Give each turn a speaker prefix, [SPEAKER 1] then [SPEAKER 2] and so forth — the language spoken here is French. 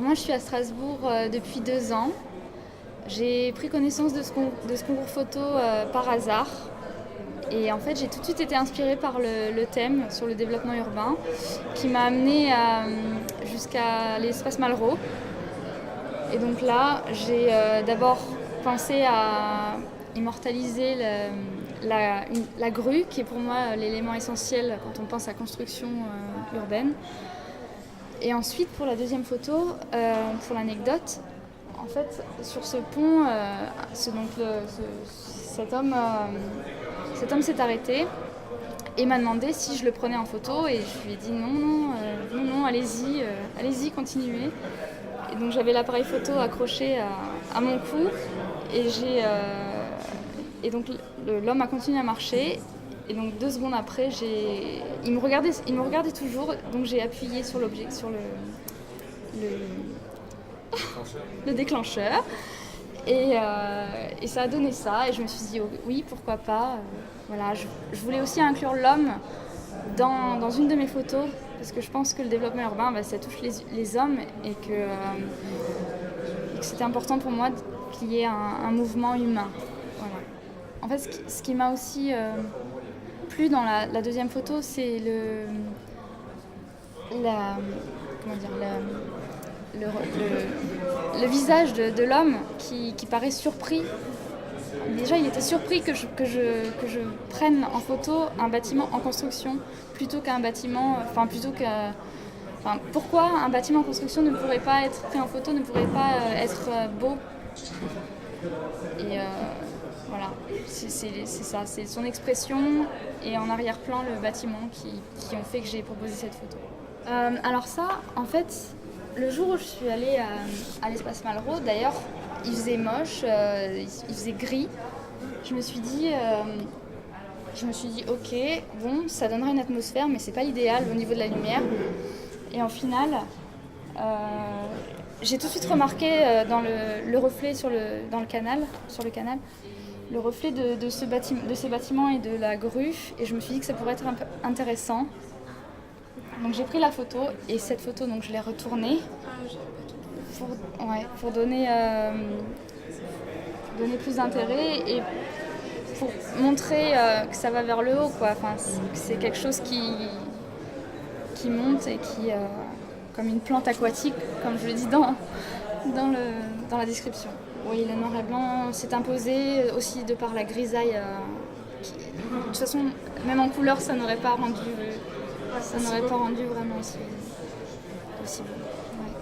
[SPEAKER 1] moi je suis à Strasbourg depuis 2 ans. J'ai pris connaissance de ce concours photo par hasard. Et en fait j'ai tout de suite été inspirée par le thème sur le développement urbain qui m'a amenée jusqu'à l'espace Malraux. Et donc là j'ai d'abord pensé à immortaliser la grue qui est pour moi l'élément essentiel quand on pense à construction urbaine. Et ensuite, pour la deuxième photo, pour l'anecdote, en fait, sur ce pont, cet homme s'est arrêté et m'a demandé si je le prenais en photo. Et je lui ai dit non, allez-y, continuez. Et donc j'avais l'appareil photo accroché à mon cou et donc l'homme a continué à marcher. Et donc 2 secondes après, il me regardait toujours, donc j'ai appuyé sur l'objet, sur le déclencheur. Et ça a donné ça, et je me suis dit oui, pourquoi pas. Voilà, je voulais aussi inclure l'homme dans une de mes photos, parce que je pense que le développement urbain, ça touche les hommes, et que c'était important pour moi qu'il y ait un mouvement humain. Voilà. En fait, ce qui m'a aussi plu dans la deuxième photo, c'est le visage de l'homme qui paraît surpris. Déjà, il était surpris que je prenne en photo un bâtiment en construction plutôt qu'un bâtiment, pourquoi un bâtiment en construction ne pourrait pas être pris en photo, ne pourrait pas être beau. Et voilà, c'est ça, c'est son expression et en arrière-plan le bâtiment qui ont fait que j'ai proposé cette photo. Alors ça, en fait, le jour où je suis allée à l'espace Malraux, d'ailleurs, il faisait moche, il faisait gris. Je me suis dit, ok, bon, ça donnera une atmosphère, mais c'est pas l'idéal au niveau de la lumière. Et en final, j'ai tout de suite remarqué dans le reflet sur le canal, le reflet de ces bâtiments et de la grue, et je me suis dit que ça pourrait être un peu intéressant. Donc j'ai pris la photo, et cette photo, donc, je l'ai retournée pour donner plus d'intérêt et pour montrer que ça va vers le haut, quoi. Enfin, c'est quelque chose qui monte et qui, comme une plante aquatique, comme je le dis dans la description. Oui, le noir et blanc s'est imposé aussi de par la grisaille. De toute façon, même en couleur, ça n'aurait pas rendu vraiment aussi beau. Ouais.